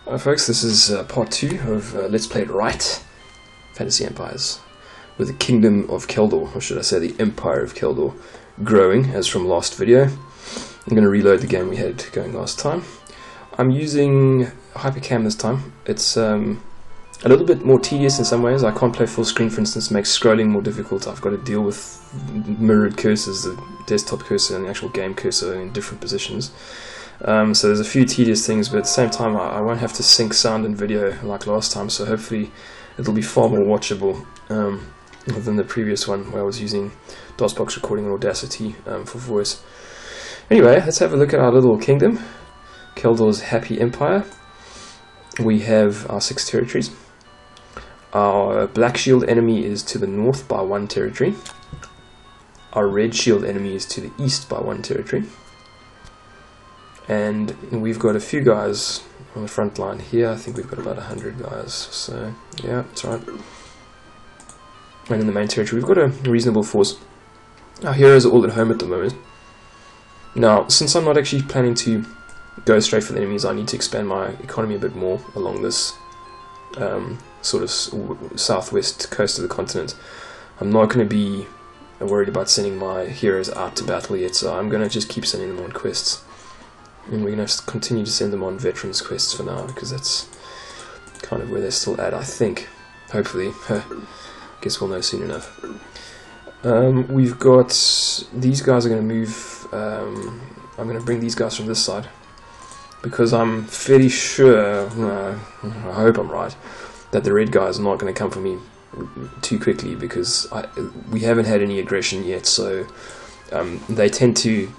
Hi folks, this is part 2 of Let's Play It Right, Fantasy Empires, with the Kingdom of Keldor, or should I say the Empire of Keldor, growing as from last video. I'm going to reload the game we had going last time. I'm using Hypercam this time. It's a little bit more tedious in some ways. I can't play full screen, for instance. It makes scrolling more difficult. I've got to deal with mirrored cursors, the desktop cursor and the actual game cursor in different positions. So there's a few tedious things, but at the same time I won't have to sync sound and video like last time, so hopefully it'll be far more watchable than the previous one where I was using DOSBox recording and Audacity for voice. Anyway, let's have a look at our little kingdom, Keldor's Happy Empire. We have our 6 territories. Our Black Shield enemy is to the north by 1 territory. Our Red Shield enemy is to the east by 1 territory. And we've got a few guys on the front line here. I think we've got about 100 guys, so yeah, that's right. And in the main territory we've got a reasonable force. Our heroes are all at home at the moment. Now, since I'm not actually planning to go straight for the enemies, I need to expand my economy a bit more along this sort of southwest coast of the continent. I'm not going to be worried about sending my heroes out to battle yet, so I'm going to just keep sending them on quests. And we're going to continue to send them on veterans quests for now, because that's kind of where they're still at, I think. Hopefully. Guess we'll know soon enough. We've got... These guys are going to move... I'm going to bring these guys from this side, because I'm fairly sure, I hope I'm right, that the red guys are not going to come for me too quickly, because we haven't had any aggression yet, so they tend to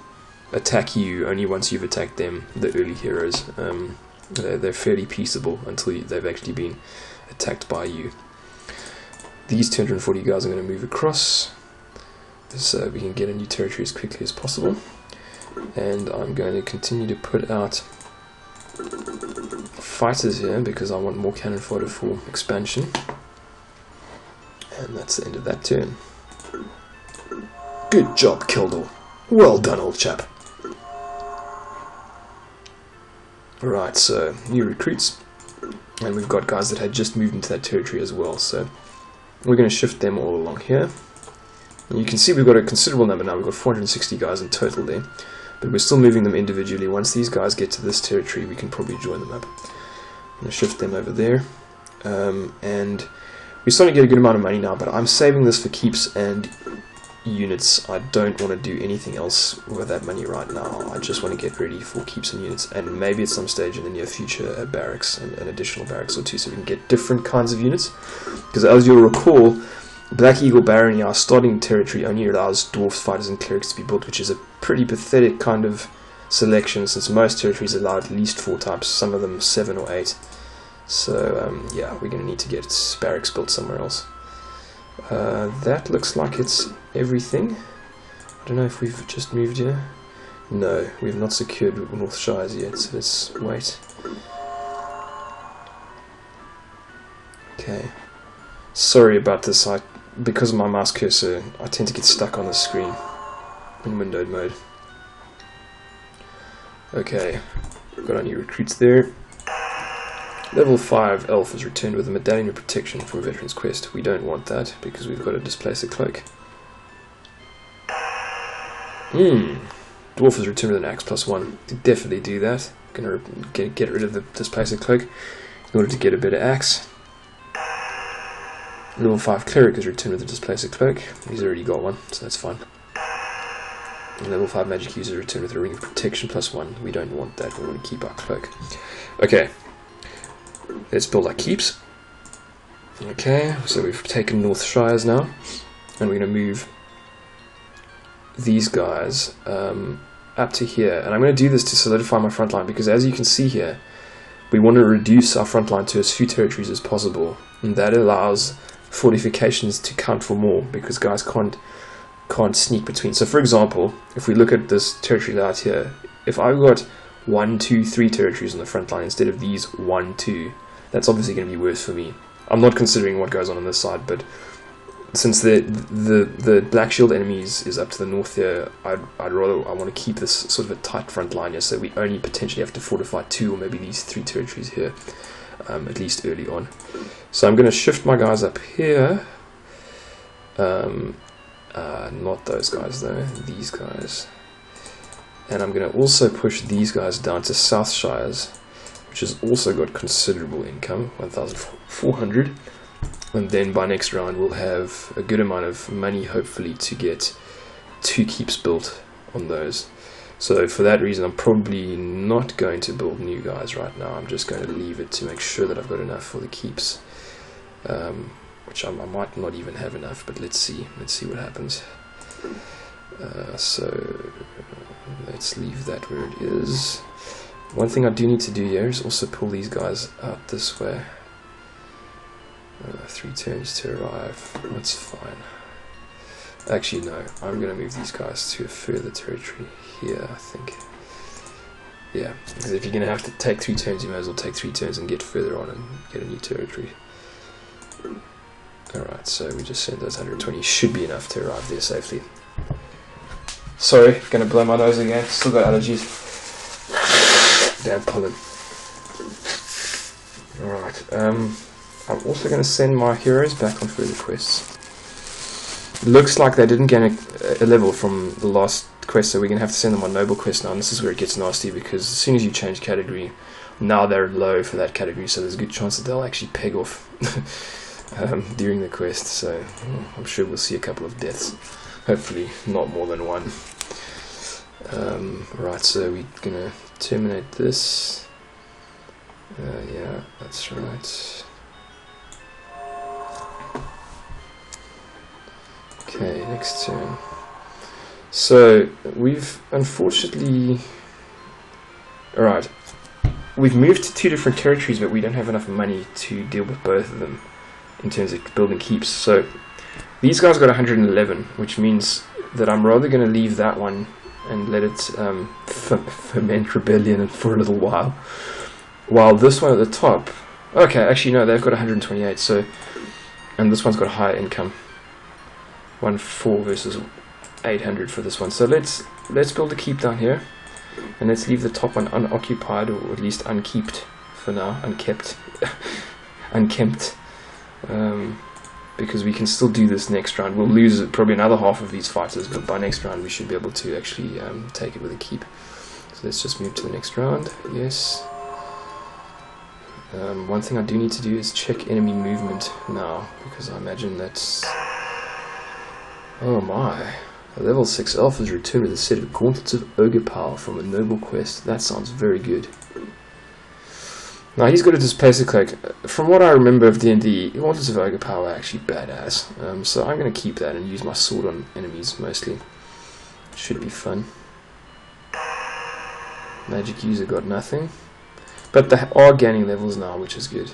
attack you only once you've attacked them, the early heroes. They're fairly peaceable until they've actually been attacked by you. These 240 guys are going to move across so we can get a new territory as quickly as possible, and I'm going to continue to put out fighters here because I want more cannon fodder for expansion. And that's the end of that turn. Good job, Keldor. Well done, old chap. Right, so new recruits, and we've got guys that had just moved into that territory as well, so we're going to shift them all along here. And you can see we've got a considerable number now. We've got 460 guys in total there, but we're still moving them individually. Once these guys get to this territory, we can probably join them up. I'm going to shift them over there, and we're starting to get a good amount of money now, but I'm saving this for keeps and units. I don't want to do anything else with that money right now. I just want to get ready for keeps and units, and maybe at some stage in the near future a barracks, an additional barracks or two, so we can get different kinds of units. Because as you'll recall, Black Eagle Barony, our starting territory, only allows dwarfs, fighters and clerics to be built, which is a pretty pathetic kind of selection, since most territories allow at least 4 types, some of them 7 or 8. So yeah, we're going to need to get barracks built somewhere else. That looks like it's everything. I don't know if we've just moved here. No, we've not secured North Shires yet, so let's wait. Okay. Sorry about this, because of my mouse cursor, I tend to get stuck on the screen in windowed mode. Okay, got our new recruits there. Level 5 elf is returned with a medallion of protection for a veteran's quest. We don't want that because we've got to displace a cloak. Dwarf is returned with an axe +1. Definitely do that. Gonna get rid of the displacer cloak in order to get a better axe. Level 5 cleric is returned with a displacer cloak. He's already got one, so that's fine. And level 5 magic user is returned with a ring of protection +1. We don't want that. We want to keep our cloak. Okay. Let's build our keeps. Okay, so we've taken North Shires now, and we're going to move these guys up to here. And I'm going to do this to solidify my front line, because as you can see here, we want to reduce our front line to as few territories as possible, and that allows fortifications to count for more, because guys can't sneak between. So for example, if we look at this territory layout here, if I've got 1, 2, 3 territories on the front line instead of these 1, 2, that's obviously going to be worse for me. I'm not considering what goes on this side, but since the Black Shield enemies is up to the north here, I want to keep this sort of a tight front line here, so we only potentially have to fortify 2 or maybe these 3 territories here, at least early on. So I'm going to shift my guys up here. Not those guys though, these guys. And I'm going to also push these guys down to South Shires, which has also got considerable income, 1,400. And then by next round we'll have a good amount of money, hopefully, to get 2 keeps built on those. So for that reason I'm probably not going to build new guys right now. I'm just going to leave it to make sure that I've got enough for the keeps, which I might not even have enough, but let's see what happens. So let's leave that where it is. One thing I do need to do here is also pull these guys out this way. 3 turns to arrive, that's fine. Actually no, I'm going to move these guys to a further territory here, I think. Yeah, because if you're going to have to take 3 turns, you may as well take 3 turns and get further on and get a new territory. Alright, so we just sent those 120, should be enough to arrive there safely. Sorry, going to blow my nose again, still got allergies. Damn pollen. Alright, I'm also going to send my heroes back on further quests. Looks like they didn't get a level from the last quest, so we're going to have to send them on noble quest now, and this is where it gets nasty, because as soon as you change category, now they're low for that category, so there's a good chance that they'll actually peg off during the quest, so I'm sure we'll see a couple of deaths, hopefully not more than 1. Right, so we're going to terminate this. Yeah, that's right. Okay, next turn. So we've unfortunately, alright, we've moved to 2 different territories, but we don't have enough money to deal with both of them in terms of building keeps. So these guys got 111, which means that I'm rather going to leave that one and let it ferment rebellion for a little while this one at the top, okay, actually no, they've got 128, so, and this one's got a higher income, 1,400 versus 800 for this one. So let's build a keep down here, and let's leave the top one unoccupied, or at least unkept for now, unkempt, because we can still do this next round. We'll lose probably another half of these fighters, but by next round we should be able to actually take it with a keep. So let's just move to the next round. Yes. One thing I do need to do is check enemy movement now, because I imagine that's... Oh my. A level 6 elf has returned with a set of gauntlets of ogre power from a noble quest. That sounds very good. Now he's got a displacer cloak. From what I remember of D&D, gauntlets of ogre power are actually badass. So I'm going to keep that and use my sword on enemies mostly. Should be fun. Magic user got nothing. But they are gaining levels now, which is good.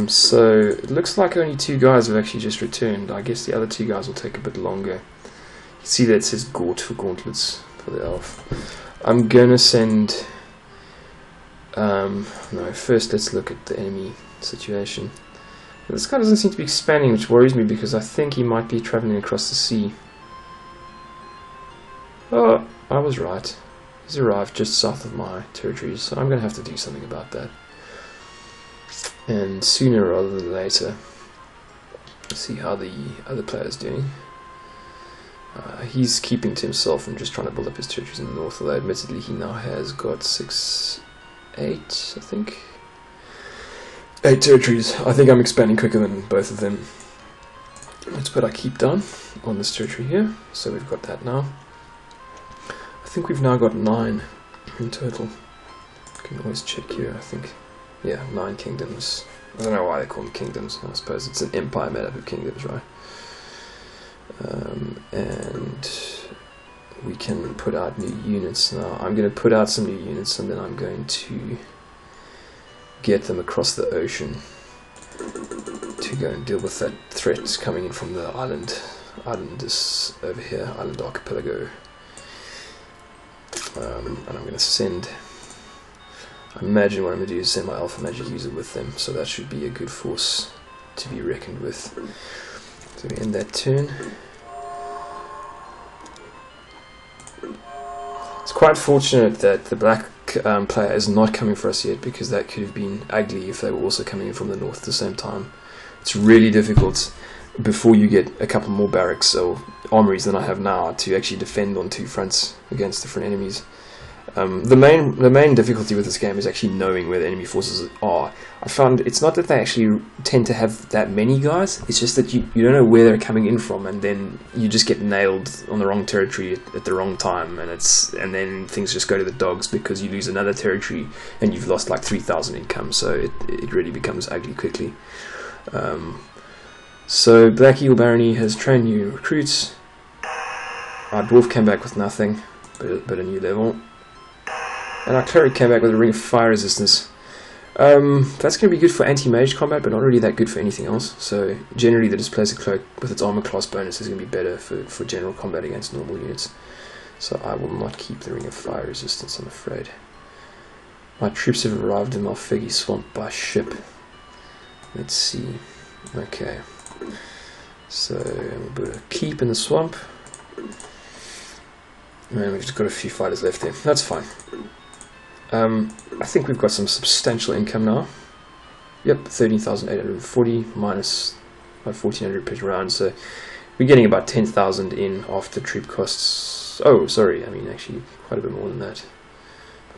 So it looks like only 2 guys have actually just returned. I guess the other 2 guys will take a bit longer. You see that it says Gaunt for gauntlets for the elf. I'm gonna send... no, first let's look at the enemy situation. This guy doesn't seem to be expanding, which worries me, because I think he might be travelling across the sea. Oh, I was right. He's arrived just south of my territories, so I'm going to have to do something about that. And sooner rather than later. See how the other player's doing. He's keeping to himself and just trying to build up his territories in the north, although admittedly he now has got 8, I think. 8 territories. I think I'm expanding quicker than both of them. Let's put our keep down on this territory here, so we've got that now. I think we've now got 9 in total. You can always check here, I think. Yeah, 9 kingdoms. I don't know why they call them kingdoms. I suppose it's an empire made up of kingdoms, right? And we can put out new units now. I'm going to put out some new units, and then I'm going to get them across the ocean to go and deal with that threat coming in from the island is over here, island archipelago. And I'm going to send, I imagine what I'm going to do is send my alpha magic user with them, so that should be a good force to be reckoned with. So we end that turn. It's quite fortunate that the black player is not coming for us yet, because that could have been ugly if they were also coming in from the north at the same time. It's really difficult before you get a couple more barracks or armories than I have now to actually defend on two fronts against different enemies. The main difficulty with this game is actually knowing where the enemy forces are. I found it's not that they actually tend to have that many guys, it's just that you don't know where they're coming in from, and then you just get nailed on the wrong territory at the wrong time, and then things just go to the dogs because you lose another territory and you've lost like 3,000 income, so it really becomes ugly quickly. So Black Eagle Barony has trained new recruits. Our Dwarf came back with nothing but a new level. And our Cleric came back with a Ring of Fire Resistance. That's going to be good for anti-mage combat, but not really that good for anything else. So generally the Displacer Cloak with its armor class bonus is going to be better for general combat against normal units. So I will not keep the Ring of Fire Resistance, I'm afraid. My troops have arrived in Malfigi Swamp by ship. Let's see. Okay. So we'll put a keep in the swamp. And we've just got a few fighters left there. That's fine. I think we've got some substantial income now. Yep, 13,840 minus about 1,400 per round, so we're getting about 10,000 in after troop costs. Oh, sorry, I mean actually quite a bit more than that.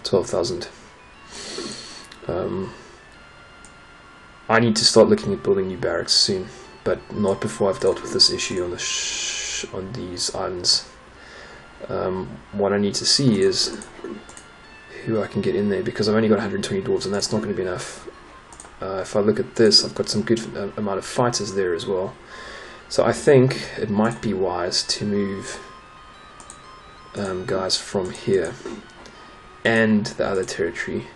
12,000. I need to start looking at building new barracks soon, but not before I've dealt with this issue on these islands. What I need to see is who I can get in there, because I've only got 120 dwarves and that's not going to be enough. If I look at this, I've got some good amount of fighters there as well. So I think it might be wise to move guys from here and the other territory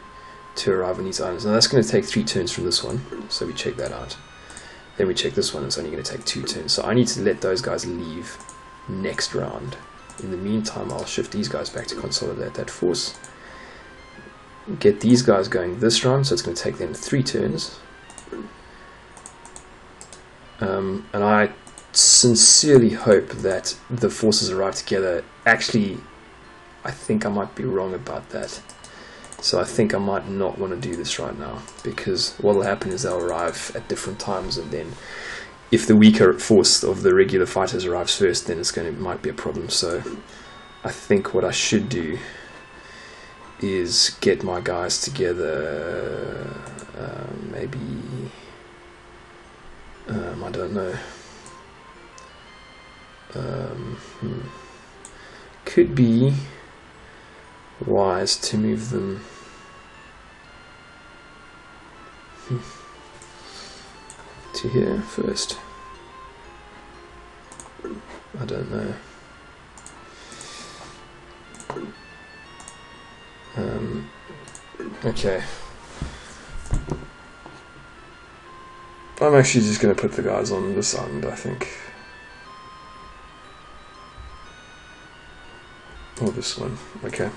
to arrive on these islands. Now that's going to take 3 turns from this one, so we check that out. Then we check this one, it's only going to take 2 turns. So I need to let those guys leave next round. In the meantime, I'll shift these guys back to consolidate that force. Get these guys going this round, so it's going to take them 3 turns. And I sincerely hope that the forces arrive together. Actually, I think I might be wrong about that. So I think I might not want to do this right now, because what will happen is they'll arrive at different times, and then if the weaker force of the regular fighters arrives first, then might be a problem. So I think what I should do is get my guys together, maybe, I don't know, could be wise to move them to here first. I don't know. Okay. I'm actually just going to put the guys on this island, I think. Or this one. Okay.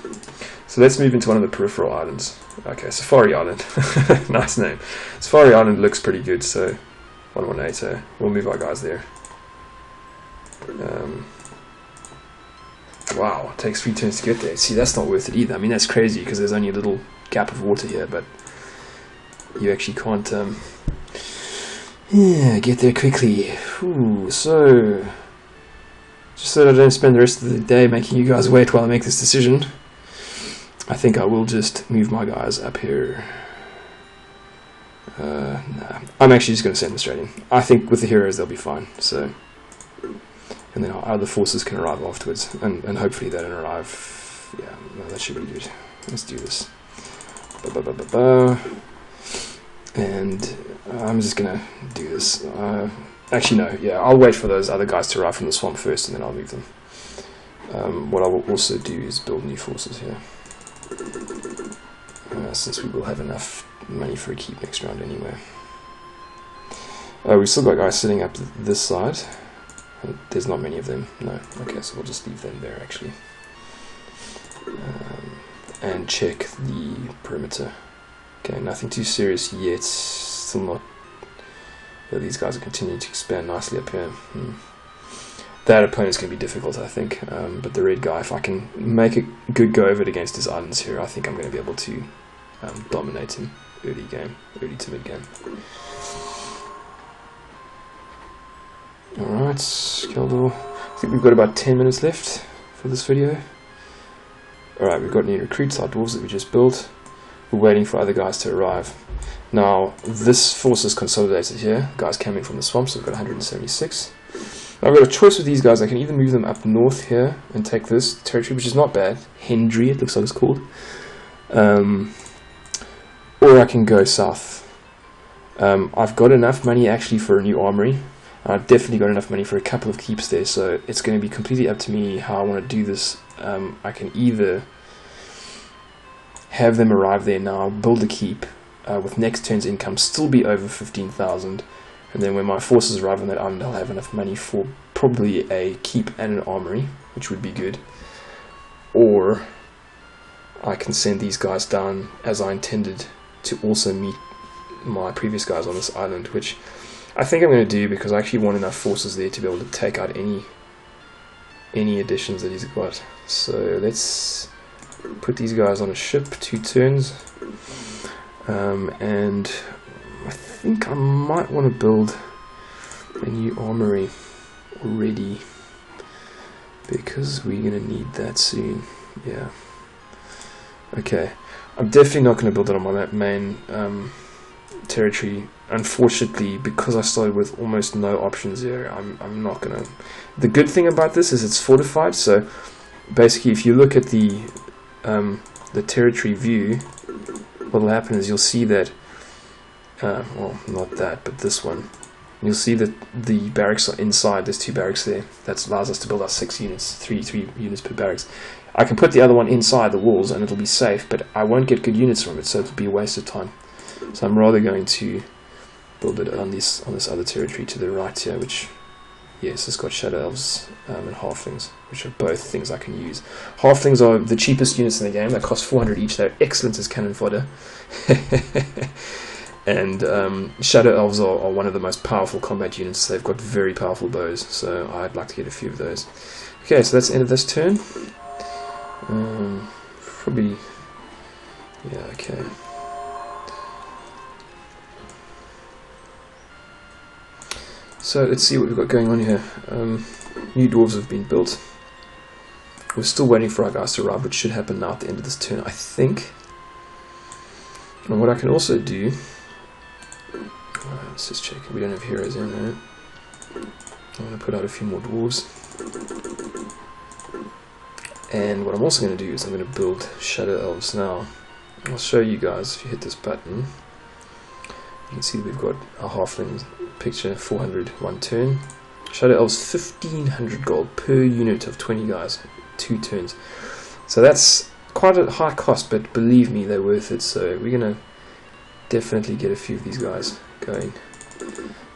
So let's move into one of the peripheral islands. Okay, Safari Island. Nice name. Safari Island looks pretty good, so 118. We'll move our guys there. Wow, it takes 3 turns to get there. See, that's not worth it either. I mean, that's crazy because there's only a little gap of water here, but you actually can't get there quickly. Ooh, so just so that I don't spend the rest of the day making you guys wait while I make this decision, I think I will just move my guys up here. Nah, I'm actually just going to send them straight in. I think with the heroes they'll be fine. So, and then our other forces can arrive afterwards, and hopefully they don't arrive. Yeah, no, that should be good. Let's do this. And I'm just going to do this. Actually, no, yeah, I'll wait for those other guys to arrive from the swamp first, and then I'll move them. What I will also do is build new forces here, since we will have enough money for a keep next round anyway. We've still got guys sitting up this side. There's not many of them. No. Okay, so we'll just leave them there actually. And check the perimeter. Okay, nothing too serious yet. Still not these guys are continuing to expand nicely up here. That opponent's going to be difficult, I think. But the red guy, if I can make a good go of it against his islands here, I think I'm going to be able to dominate him early to mid game. Alright, Skeldor. I think we've got about 10 minutes left for this video. Alright, we've got new recruits, our dwarves that we just built. We're waiting for other guys to arrive. Now, this force is consolidated here. Guys coming from the swamps, so we've got 176. Now, I've got a choice with these guys. I can either move them up north here and take this territory, which is not bad. Hendry, it looks like it's called. Or I can go south. I've got enough money actually for a new armory. I've definitely got enough money for a couple of keeps there, so it's going to be completely up to me how I want to do this. I can either have them arrive there now, build a keep, with next turn's income still be over 15,000, and then when my forces arrive on that island, I'll have enough money for probably a keep and an armory, which would be good. Or I can send these guys down as I intended to also meet my previous guys on this island, which I think I'm going to do because I actually want enough forces there to be able to take out any additions that he's got. So let's put these guys on a ship, 2 turns, and I think I might want to build a new armory already because we're going to need that soon. Yeah. Okay. I'm definitely not going to build it on my main territory. Unfortunately, because I started with almost no options here, I'm not going to. The good thing about this is it's fortified, so basically if you look at the territory view, what will happen is you'll see that, well, not that, but this one. You'll see that the barracks are inside. There's 2 barracks there. That allows us to build our 6 units, 3 units per barracks. I can put the other one inside the walls and it'll be safe, but I won't get good units from it, so it'll be a waste of time. So I'm rather going to build it on this other territory to the right here, which, yes, it's got Shadow Elves and Halflings, which are both things I can use. Halflings are the cheapest units in the game. They cost 400 each. They're excellent as cannon fodder. And Shadow Elves are one of the most powerful combat units. They've got very powerful bows, so I'd like to get a few of those. Okay, so that's the end of this turn. Probably, yeah, okay. So let's see what we've got going on here. New dwarves have been built. We're still waiting for our guys to arrive, which should happen now at the end of this turn, I think. And what I can also do, let's just check. We don't have heroes in there. I'm going to put out a few more dwarves. And what I'm also going to do is I'm going to build Shadow Elves now. I'll show you guys if you hit this button. You can see that we've got our halfling picture, 400 1 turn. Shadow Elves 1500 gold per unit of 20 guys, 2 turns. So that's quite a high cost, but believe me, they're worth it. So we're going to definitely get a few of these guys going.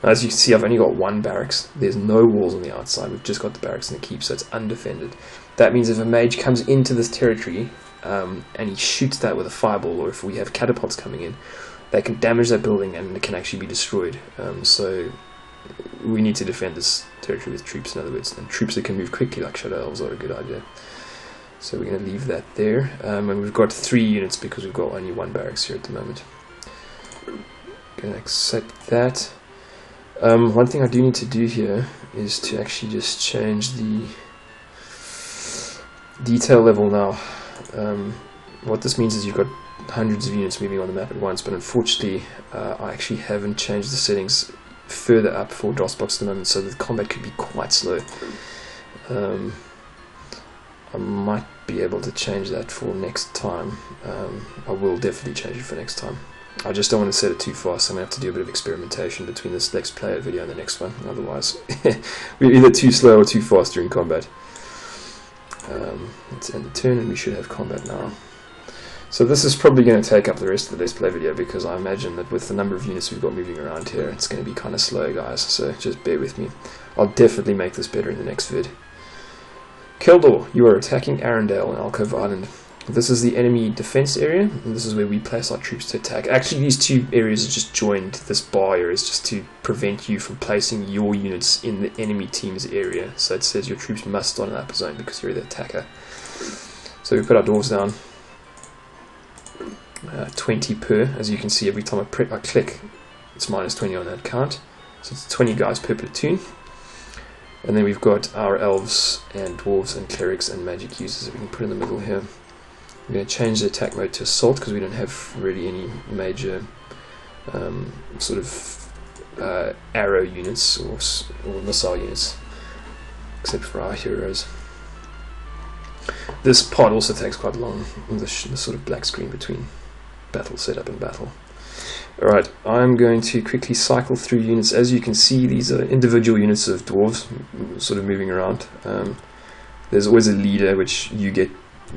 Now, as you can see, I've only got 1 barracks. There's no walls on the outside. We've just got the barracks and the keep, so it's undefended. That means if a mage comes into this territory and he shoots that with a fireball, or if we have catapults coming in, they can damage that building and it can actually be destroyed. So we need to defend this territory with troops, in other words, and troops that can move quickly like Shadow Elves are a good idea. So we're going to leave that there, and we've got 3 units because we've got only 1 barracks here at the moment. Going to accept that. One thing I do need to do here is to actually just change the detail level now. What this means is you've got hundreds of units moving on the map at once, but unfortunately I actually haven't changed the settings further up for DOSBox at the moment, so the combat could be quite slow. I might be able to change that for next time. I will definitely change it for next time. I just don't want to set it too fast. I'm going to have to do a bit of experimentation between this next player video and the next one. Otherwise, we're either too slow or too fast during combat. Let's end the turn and we should have combat now. So this is probably going to take up the rest of the Let's Play video because I imagine that with the number of units we've got moving around here, it's going to be kind of slow, guys. So just bear with me. I'll definitely make this better in the next vid. Keldor, you are attacking Arendelle and Alcove Island. This is the enemy defense area, and this is where we place our troops to attack. Actually, these two areas are just joined. This bar area is just to prevent you from placing your units in the enemy team's area. So it says your troops must start an upper zone because you're the attacker. So we put our dwarves down. 20 per, as you can see, every time I click, it's minus 20 on that count. So it's 20 guys per platoon. And then we've got our elves and dwarves and clerics and magic users that we can put in the middle here. I'm going to change the attack mode to assault because we don't have really any major sort of arrow units or missile units, except for our heroes. This part also takes quite long, the sort of black screen between battle setup and battle. Alright, I'm going to quickly cycle through units. As you can see, these are individual units of dwarves sort of moving around. There's always a leader which you get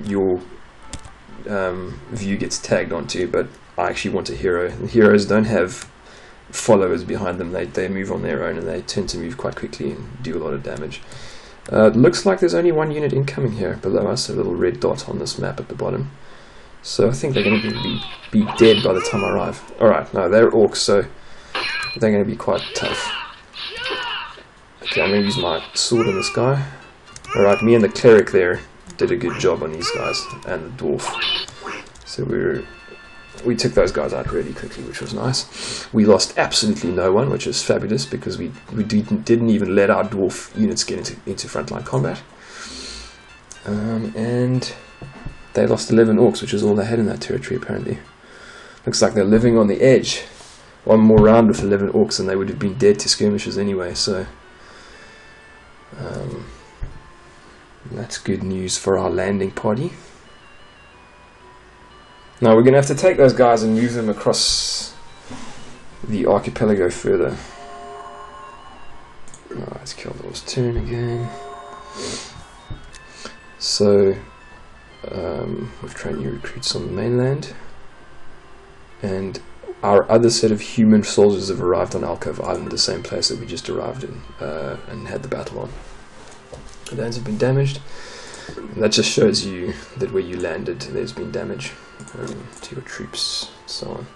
your view gets tagged onto, but I actually want a hero. The heroes don't have followers behind them. They move on their own, and they tend to move quite quickly and do a lot of damage. It looks like there's only one unit incoming here below us, a little red dot on this map at the bottom. So I think they're going to be dead by the time I arrive. Alright, no, they're orcs, so they're going to be quite tough. Okay, I'm going to use my sword on this guy. Alright, me and the cleric there did a good job on these guys, and the dwarf. So we took those guys out really quickly, which was nice. We lost absolutely no one, which is fabulous, because we didn't even let our dwarf units get into frontline combat. And they lost 11 orcs, which is all they had in that territory apparently. Looks like they're living on the edge. One more round with 11 orcs and they would have been dead to skirmishers anyway, so that's good news for our landing party. Now we're going to have to take those guys and move them across the archipelago further. Let's kill those turn again. So we've trained new recruits on the mainland, and our other set of human soldiers have arrived on Alcove Island, the same place that we just arrived in and had the battle on. The lands have been damaged, and that just shows you that where you landed there's been damage to your troops and so on.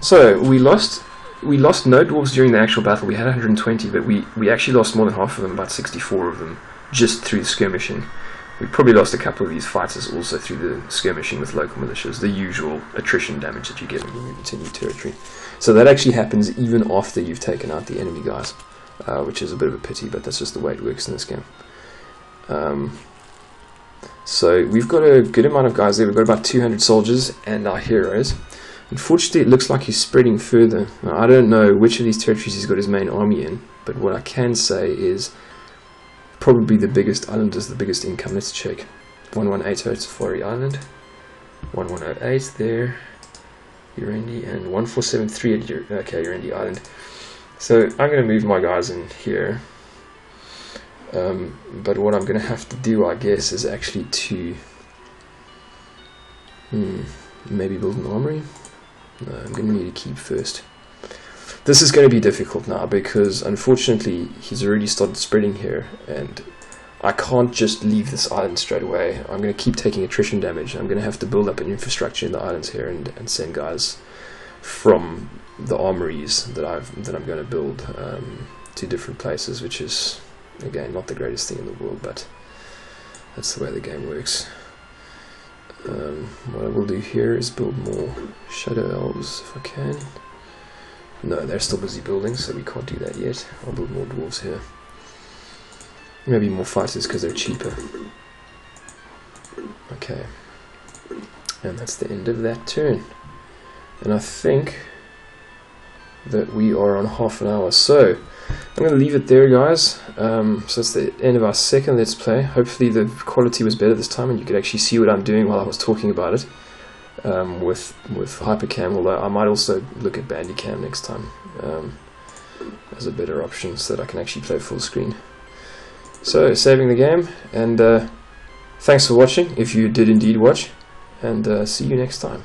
So we lost no dwarves during the actual battle. We had 120, but we actually lost more than half of them, about 64 of them, just through the skirmishing. We probably lost a couple of these fighters also through the skirmishing with local militias, the usual attrition damage that you get when you move into new territory. So that actually happens even after you've taken out the enemy guys, which is a bit of a pity, but that's just the way it works in this game. So we've got a good amount of guys there. We've got about 200 soldiers and our heroes. Unfortunately, it looks like he's spreading further. Now, I don't know which of these territories he's got his main army in, but what I can say is probably the biggest island is the biggest income. Let's check. 1180 Safari Island, 1108 there, Urendi, and 1473 at Urendi Island. So I'm going to move my guys in here. But what I'm going to have to do, I guess, is actually to maybe build an armory. No, I'm going to need a keep first. This is going to be difficult now because unfortunately he's already started spreading here, and I can't just leave this island straight away. I'm going to keep taking attrition damage. I'm going to have to build up an infrastructure in the islands here and send guys from the armories that I'm going to build to different places, which is, again, not the greatest thing in the world, but that's the way the game works. What I will do here is build more shadow elves if I can. No, they're still busy building, so we can't do that yet. I'll build more dwarves here. Maybe more fighters because they're cheaper. Okay. And that's the end of that turn. And I think that we are on half an hour. So I'm going to leave it there, guys. So that's the end of our second Let's Play. Hopefully the quality was better this time and you could actually see what I'm doing while I was talking about it with Hypercam, although I might also look at Bandicam next time as a better option so that I can actually play full screen. So, saving the game, and thanks for watching, if you did indeed watch, and see you next time.